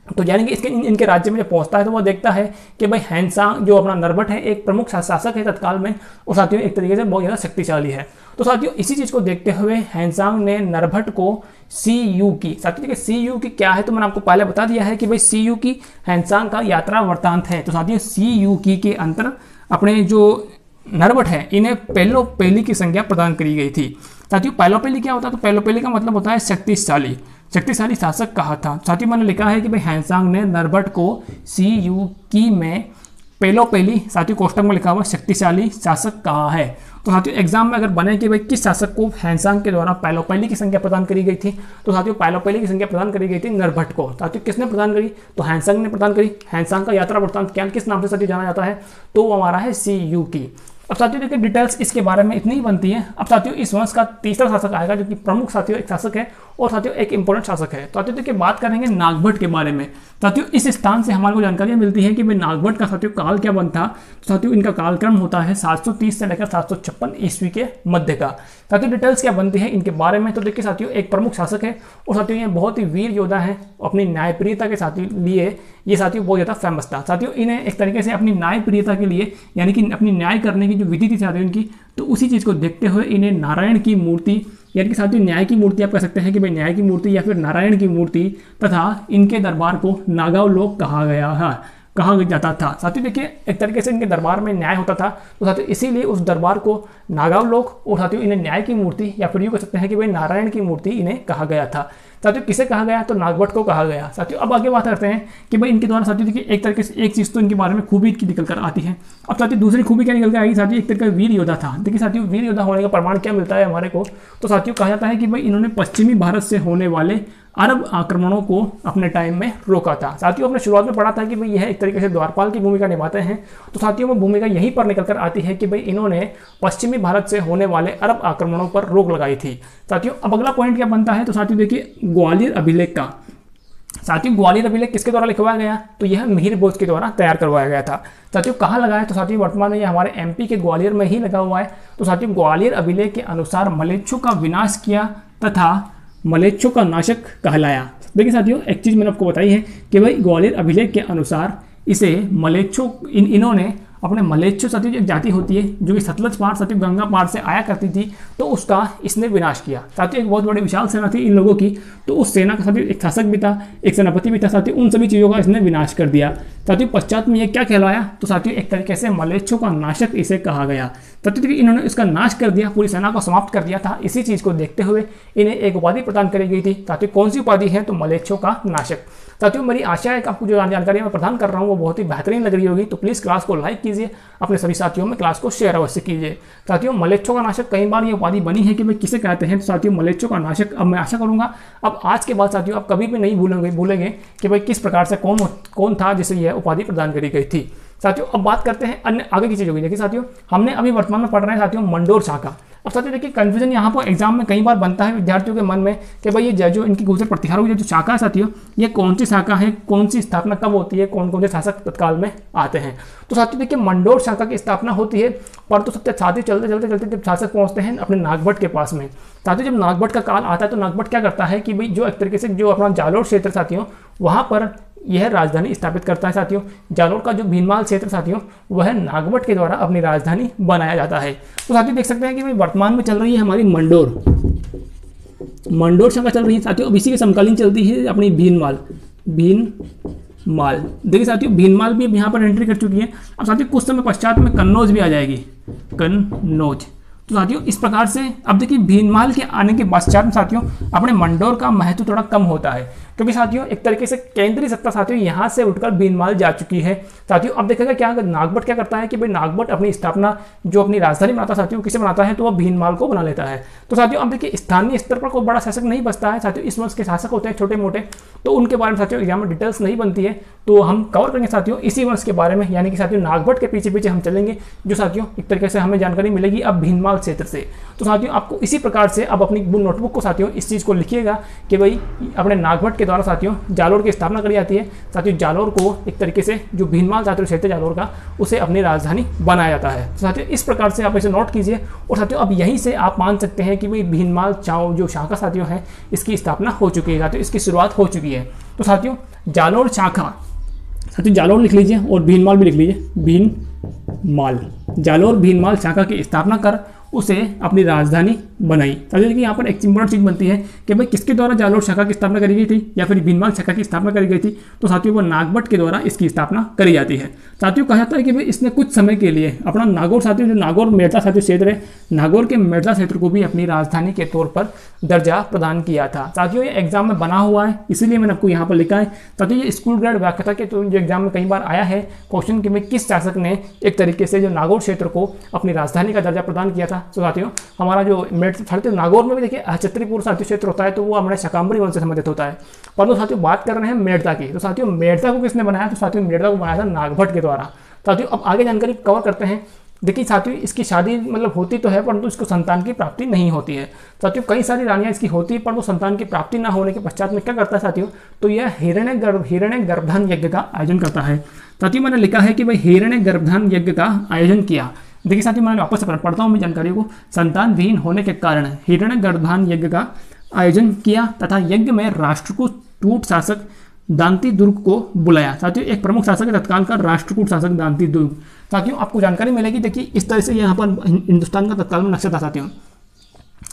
Speaker 1: तो यानी कि इसके इनके राज्य में जब पहुंचता है तो वो देखता है कि भाई हैंसांग जो अपना नरभट्ट है एक प्रमुख शासक है तत्काल में, और साथियों एक तरीके से बहुत ज़्यादा शक्तिशाली है। तो साथियों इसी चीज़ को देखते हुए हैंसांग ने नरभट्ट को CU की, साथियों देखिए CU की क्या है तो मैंने आपको पहले बता दिया है कि भाई CU की हैंसांग का यात्रा वृत्तांत है। तो साथियों CU की के अंतर अपने जो नरभट्ट है इन्हें पहली की संज्ञा प्रदान करी गई थी। साथियों पहली क्या होता है? तो पहली का मतलब होता है शक्तिशाली शासक कहा था। साथियों मैंने लिखा है कि भाई हैंसांग ने नरभट्ट को CU की में पहली साथियों कोष्टक में लिखा हुआ शक्तिशाली शासक कहा है। तो साथियों एग्जाम में अगर बने कि भाई किस शासक को हैंसांग के द्वारा पहली की संख्या प्रदान करी गई थी, तो साथियों पहली की संख्या प्रदान करी गई थी नरभट्ट को। साथियों किसने प्रदान करी? तो हैंसांग ने प्रदान करी। हैंसांग का यात्रा वृत्तांत क्या किस नाम से साथियों जाना जाता है? तो वो हमारा है CU की। अब साथियों देखिए डिटेल्स इसके बारे में इतनी ही बनती है। अब साथियों इस वंश का तीसरा शासक आएगा जो कि प्रमुख साथियों एक शासक है और साथियों एक इंपॉर्टेंट शासक है। तो साथियों देखिए बात करेंगे नागभट्ट के बारे में। साथियों इस स्थान से हमारे को जानकारियां मिलती है कि भाई नागभट्ट का साथियों काल क्या बनता। तो साथियों इनका कालक्रम होता है 730 से लेकर 756 ईस्वी के मध्य का। साथियों डिटेल्स क्या बनती है इनके बारे में? तो देखिए साथियों एक प्रमुख शासक है और साथियों ये बहुत ही वीर योद्धा है। अपनी न्यायप्रियता के साथियों लिए ये साथियों बहुत ज़्यादा फेमस था। साथियों इन्हें एक तरीके से अपनी न्यायप्रियता के लिए यानी कि अपनी न्याय करने की जो विधि थी साथियों इनकी, तो उसी चीज़ को देखते हुए इन्हें नारायण की मूर्ति यानी कि साथियों न्याय की मूर्ति आप कह सकते हैं कि भाई न्याय की मूर्ति या फिर नारायण की मूर्ति तथा इनके दरबार को नागावलोक कहा जाता था। साथियों देखिए एक तरीके से इनके दरबार में न्याय होता था, तो साथियों इसीलिए उस दरबार को नागावलोक और साथियों इन्हें न्याय की मूर्ति या फिर यूँ कह सकते हैं कि भाई नारायण की मूर्ति इन्हें कहा गया था। साथियों किसे कहा गया? तो नागभट्ट को कहा गया। साथियों अब आगे बात करते हैं कि भाई इनके द्वारा साथियों देखिए एक तरीके से एक चीज़ तो इनके बारे में खूबी इनकी निकल कर आती है। अब साथियों दूसरी खूबी क्या निकल कर आएगी? साथियों एक तरीके का वीर योद्धा था। देखिए साथियों वीर योद्धा होने का प्रमाण क्या मिलता है हमारे को? तो साथियों कहा जाता है कि भाई इन्होंने पश्चिमी भारत से होने वाले अरब आक्रमणों को अपने टाइम में रोका था। साथियों अपने शुरुआत में पढ़ा था कि भाई यह एक तरीके से द्वारपाल की भूमिका निभाते हैं। तो साथियों वो भूमिका यहीं पर निकल कर आती है कि भाई इन्होंने पश्चिमी भारत से होने वाले अरब आक्रमणों पर रोक लगाई थी। साथियों अब अगला पॉइंट क्या बनता है? तो साथियों देखिए ग्वालियर अभिलेख का। साथियों ग्वालियर अभिलेख किसके द्वारा लिखवाया गया? तो यह मिहिर बोस के द्वारा तैयार करवाया गया था। साथियों कहाँ लगा है? तो साथियों वर्तमान में यह हमारे MP के ग्वालियर में ही लगा हुआ है। तो साथियों ग्वालियर अभिलेख के अनुसार मलेच्छों का विनाश किया तथा मलेच्छों का नाशक कहलाया। देखिए साथियों एक चीज़ मैंने आपको बताई है कि भाई ग्वालियर अभिलेख के अनुसार इसे मलेच्छों इन्होंने अपने मलेच्छो साथियों एक जाति होती है जो कि सतलज पार साथियों गंगा पार से आया करती थी, तो उसका इसने विनाश किया। साथियों एक बहुत बड़ी विशाल सेना थी इन लोगों की, तो उस सेना का साथियों एक शासक भी था, एक सेनापति भी था। साथियों उन सभी चीज़ों का इसने विनाश कर दिया। साथियों पश्चात में ये क्या कहलाया? तो साथियों एक तरीके से मलेच्छों का नाशक इसे कहा गया। साथियों इन्होंने इसका नाश कर दिया, पूरी सेना को समाप्त कर दिया था। इसी चीज़ को देखते हुए इन्हें एक उपाधि प्रदान करी गई थी। साथियों कौन सी उपाधि है? तो मलेच्छों का नाशक। साथियों मेरी आशा है कि आपको जो जानकारी मैं प्रदान कर रहा हूँ वो बहुत ही बेहतरीन लग रही होगी। तो प्लीज़ क्लास को लाइक कीजिए, अपने सभी साथियों में क्लास को शेयर अवश्य कीजिए। साथियों मलेच्छों का नाशक कई बार ये उपाधि बनी है कि भाई किसे कहते हैं। तो साथियों मलेच्छों का नाशक अब मैं आशा करूँगा अब आज के बाद साथियों आप कभी भी नहीं भूलेंगे कि भाई किस प्रकार से कौन था जिसे यह उपाधि प्रदान करी गई थी। साथियों अब बात करते हैं अन्य आगे की चीज़ों की। देखिए साथियों हमने अभी वर्तमान में पढ़ रहे हैं साथियों मंडोर शाखा। अब साथियों देखिए कंफ्यूजन यहाँ पर एग्जाम में कई बार बनता है विद्यार्थियों के मन में कि भाई ये जो इनकी गुर्जर प्रतिहारों की जो शाखा है साथियों, ये कौन सी शाखा है, कौन सी स्थापना कब होती है, कौन कौन से शासक तत्काल में आते हैं। तो साथियों देखिए मंडोर शाखा की स्थापना होती है, परंतु सबसे साथियों चलते चलते चलते जब शासक पहुंचते हैं अपने नागभट्ट के पास में, साथियों जब नागभट्ट का काल आता है तो नागभट्ट क्या करता है कि भाई जो एक तरीके से जो अपना जालोर क्षेत्र साथियों वहां पर यह राजधानी स्थापित करता है साथियों। जालोर का जो भीनमाल क्षेत्र साथियों वह नागभट्ट के द्वारा अपनी राजधानी बनाया जाता है। तो साथियों देख सकते हैं कि भाई वर्तमान में चल रही है हमारी मंडोर शाखा चल रही है साथियों। अब इसी के समकालीन चलती है अपनी भीनमाल। देखिए साथियों भीनमाल भी अब यहाँ पर एंट्री कर चुकी है। अब साथियों कुछ समय पश्चात में कन्नौज भी आ जाएगी, कन्नौज। तो साथियों इस प्रकार से अब देखिए भीनमाल के आने के पश्चात में साथियों अपने मंडोर का महत्व थोड़ा कम होता है, क्योंकि साथियों एक तरीके से केंद्रीय सत्ता साथियों यहाँ से उठकर भीनमाल जा चुकी है। साथियों अब देखेगा क्या नागभट्ट क्या करता है कि भाई नागभट्ट अपनी स्थापना जो अपनी राजधानी बनाता है साथियों किसे बनाता है, तो वह भीनमाल को बना लेता है। तो साथियों अब देखिए स्थानीय स्तर पर कोई बड़ा शासक नहीं बचता है साथियों, इस वंश के शासक होते हैं छोटे मोटे, तो उनके बारे में साथियों एग्जाम में डिटेल्स नहीं बनती है, तो हम कवर करेंगे साथियों इसी वंश के बारे में, यानी कि साथियों नागभट्ट के पीछे पीछे हम चलेंगे, जो साथियों एक तरीके से हमें जानकारी मिलेगी अब भीनमाल क्षेत्र से। तो साथियों आपको इसी प्रकार से अब अपनी नोटबुक को साथियों इस चीज़ को लिखिएगा कि भाई अपने नागभट्ट के द्वारा साथियों जालोर की स्थापना करी जाती है। साथियों जालोर को एक तरीके से जो भीनमाल साथियों क्षेत्र जालोर का उसे अपनी राजधानी बनाया जाता है। तो साथियों इस प्रकार से आप इसे नोट कीजिए, और साथियों अब यहीं से आप मान सकते हैं कि भाई भीनमाल चाओ जो शाखा साथियों है इसकी स्थापना हो चुकी है, साथियों इसकी शुरुआत हो चुकी है। तो साथियों जालोर शाखा, साथियों जालोर लिख लीजिए और भीनमाल भी लिख लीजिए, भीनमाल जालोर भीनमाल शाखा की स्थापना कर उसे अपनी राजधानी बनाई। साथियों देखिए यहाँ पर एक इंपॉर्टेंट चीज बनती है कि भाई किसके द्वारा जालोर शाखा की स्थापना करी गई थी या फिर भीनमाल शाखा की स्थापना करी गई थी, तो साथियों वो नागभट्ट के द्वारा इसकी स्थापना करी जाती है। साथियों कहा जाता है कि भाई इसने कुछ समय के लिए अपना नागौर साथियों जो नागौर मेड़ता साथियों क्षेत्र है, नागौर के मेड़ता क्षेत्र को भी अपनी राजधानी के तौर पर दर्जा प्रदान किया था। साथियों ये एग्जाम में बना हुआ है, इसीलिए मैंने आपको यहाँ पर लिखा है। साथियों ये स्कूल ग्रेड व्याख्या के तो जो एग्जाम में कई बार आया है क्वेश्चन कि भाई किस शासक ने एक तरीके से जो नागौर क्षेत्र को अपनी राजधानी का दर्जा प्रदान किया था। तो साथियों हमारा जो साथियों नागौर में भी देखिए छत्रीपुर साथियों क्षेत्र होता है, तो वो हमारे शाकंभरी वंश से संबंधित होता है। परंतु साथियों बात कर रहे हैं मेड़ता की, तो साथियों मेड़ता को किसने बनाया, तो साथियों मेड़ता को बनाया था नागभट्ट के द्वारा। साथियों अब आगे जानकारी कवर करते हैं। देखिए साथियों इसकी शादी मतलब होती तो है, परंतु इसको संतान की प्राप्ति नहीं होती है। साथियों कई सारी रानियां इसकी होती है, परंतु संतान की प्राप्ति ना होने के पश्चात में क्या करता है साथियों, तो यह हिरण्य गर्भधान यज्ञ का आयोजन करता है। साथियों मैंने लिखा है कि भाई हिरण्य गर्भधान यज्ञ का आयोजन किया। देखिए साथियों मैंने वापस से पढ़ता हूँ मैं जानकारी को। संतान विहीन होने के कारण हिरण्य गर्भधान यज्ञ का आयोजन किया तथा यज्ञ में राष्ट्रकूट शासक दांती दुर्ग को बुलाया। साथियों एक प्रमुख शासक है तत्काल का राष्ट्रकूट शासक दांती दुर्ग। साथियों आपको जानकारी मिलेगी, देखिए इस तरह से यहाँ पर हिंदुस्तान का तत्काल में नक्शा था साथियों।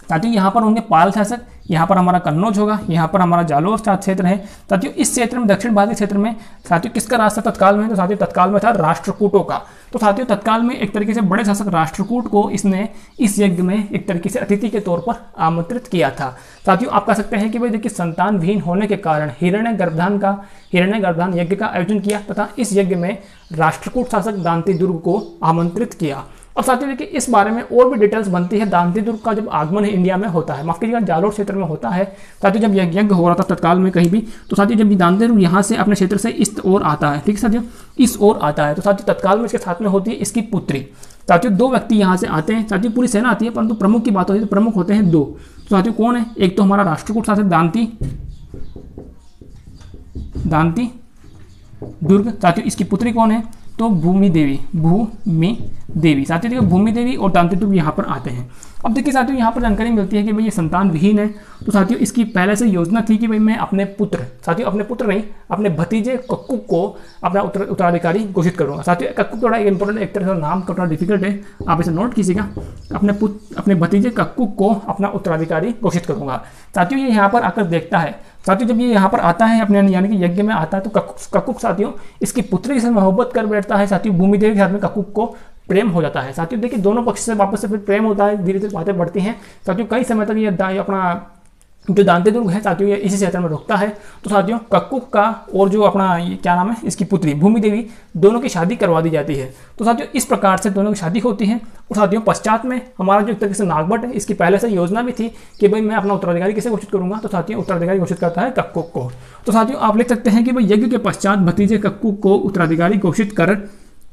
Speaker 1: साथियों यहाँ पर होंगे पाल शासक, यहाँ पर हमारा कन्नौज होगा, यहाँ पर हमारा जालोर क्षेत्र है। साथियों इस क्षेत्र में दक्षिण भारतीय क्षेत्र में साथियों किसका राज था तत्काल में, तो साथियों तत्काल में था राष्ट्रकूटों का। तो साथियों तत्काल में एक तरीके से बड़े शासक राष्ट्रकूट को इसने इस यज्ञ में एक तरीके से अतिथि के तौर पर आमंत्रित किया था। साथियों आप कह सकते हैं कि भाई देखिए संतान विहीन होने के कारण हिरण्य गर्भधान यज्ञ का आयोजन किया तथा इस यज्ञ में राष्ट्रकूट शासक दांती दुर्ग को आमंत्रित किया। और साथियों देखिए इस बारे में और भी डिटेल्स बनती है। दांती दुर्ग का जब आगमन है इंडिया में होता है, माफ कीजिएगा जालोर क्षेत्र में होता है साथियों, जब यज्ञ हो रहा था तत्काल में कहीं भी, तो साथियों जब दांती दुर्ग यहाँ से अपने क्षेत्र से इस ओर आता है, ठीक है साथियों, इस ओर आता है, तो साथियों तत्काल में इसके साथ में होती है इसकी पुत्री। साथियों दो व्यक्ति यहाँ से आते हैं, साथियों पूरी सेना आती है, परंतु प्रमुख की बात होती है तो प्रमुख होते हैं दो। तो साथियों कौन है, एक तो हमारा राष्ट्रकूट शासक दांती दुर्ग, साथियों इसकी पुत्री कौन है, तो भूमि देवी। साथियों देखिए भूमि देवी और दांती दुर्ग यहाँ पर आते हैं। अब देखिए साथियों यहाँ पर जानकारी मिलती है कि भाई ये संतान विहीन है, तो साथियों इसकी पहले से योजना थी कि भाई मैं अपने पुत्र, साथियों अपने पुत्र नहीं अपने भतीजे कक्कुक को अपना उत्तराधिकारी घोषित करूंगा। साथियों कक्कुक थोड़ा इंपॉर्टेंट एक तरह से नाम थोड़ा डिफिकल्ट है, आप इसे नोट कीजिएगा। अपने भतीजे कक्कुक को अपना उत्तराधिकारी घोषित करूंगा। साथियों ये यहाँ पर आकर देखता है, साथियों जब ये यहाँ पर आता है अपने यानी कि यज्ञ में आता है, तो कक्कुक साथियों इसकी पुत्री से मोहब्बत कर बैठता है। साथियों भूमि देवी के साथ में कक्कुक को प्रेम हो जाता है। साथियों देखिए दोनों पक्ष से वापस से फिर प्रेम होता है, धीरे धीरे बातें बढ़ती हैं। साथियों कई समय तक ये अपना जो दांती दुर्ग है साथियों ये इसी क्षेत्र में रुकता है। तो साथियों कक्कुक का और जो अपना ये क्या नाम है इसकी पुत्री भूमि देवी, दोनों की शादी करवा दी जाती है। तो साथियों इस प्रकार से दोनों की शादी होती है। और साथियों पश्चात में हमारा जो एक तरीके से नागभट्ट है, इसकी पहले से योजना भी थी कि भाई मैं अपना उत्तराधिकारी किसे घोषित करूंगा, तो साथियों उत्तराधिकारी घोषित करता है कक्कुक को। तो साथियों आप लिख सकते हैं कि भाई यज्ञ के पश्चात भतीजे कक्कुक को उत्तराधिकारी घोषित कर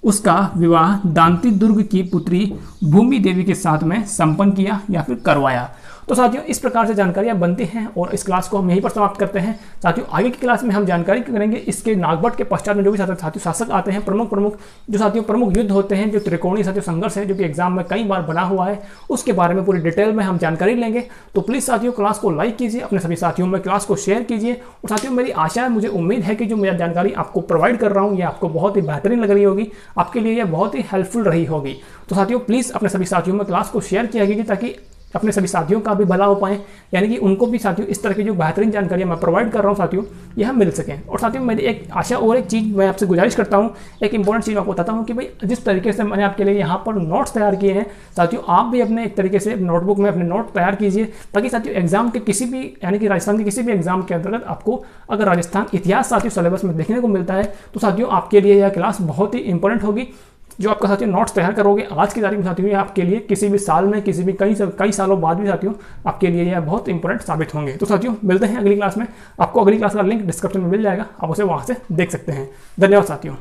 Speaker 1: उसका विवाह दांती दुर्ग की पुत्री भूमि देवी के साथ में संपन्न किया या फिर करवाया। तो साथियों इस प्रकार से जानकारियां बनती हैं और इस क्लास को हम यहीं पर समाप्त करते हैं। साथियों आगे की क्लास में हम जानकारी करेंगे इसके नागभट्ट के पश्चात में जो भी साथियों शासक आते हैं, प्रमुख जो साथियों प्रमुख युद्ध होते हैं, जो त्रिकोणीय साथियों संघर्ष है जो कि एग्जाम में कई बार बना हुआ है, उसके बारे में पूरी डिटेल में हम जानकारी लेंगे। तो प्लीज़ साथियों क्लास को लाइक कीजिए, अपने सभी साथियों में क्लास को शेयर कीजिए। और साथियों मेरी आशा है, मुझे उम्मीद है कि जो मैं जानकारी आपको प्रोवाइड कर रहा हूँ ये आपको बहुत ही बेहतरीन लग रही होगी, आपके लिए यह बहुत ही हेल्पफुल रही होगी। तो साथियों प्लीज़ अपने सभी साथियों में क्लास को शेयर किया कीजिए ताकि अपने सभी साथियों का भी भला हो पाए, यानी कि उनको भी साथियों इस तरह की जो बेहतरीन जानकारियां मैं प्रोवाइड कर रहा हूं साथियों यह मिल सकें। और साथियों मेरी एक आशा और एक चीज़ मैं आपसे गुजारिश करता हूं, एक इंपॉर्टेंट चीज़ आपको बताता हूं कि भाई जिस तरीके से मैंने आपके लिए यहाँ पर नोट्स तैयार किए हैं साथियों, आप भी अपने एक तरीके से नोटबुक में अपने नोट तैयार कीजिए ताकि साथियों एग्जाम के किसी भी यानी कि राजस्थान के किसी भी एग्जाम के अंतर्गत आपको अगर राजस्थान इतिहास साथियों सिलेबस में देखने को मिलता है तो साथियों आपके लिए यह क्लास बहुत ही इंपॉर्टेंट होगी। जो आपका साथियों नोट्स तैयार करोगे आज की तारीख में साथियों आपके लिए किसी भी साल में किसी भी कई सालों बाद भी साथियों आपके लिए यह बहुत इंपॉर्टेंट साबित होंगे। तो साथियों मिलते हैं अगली क्लास में, आपको अगली क्लास का लिंक डिस्क्रिप्शन में मिल जाएगा, आप उसे वहां से देख सकते हैं। धन्यवाद साथियों।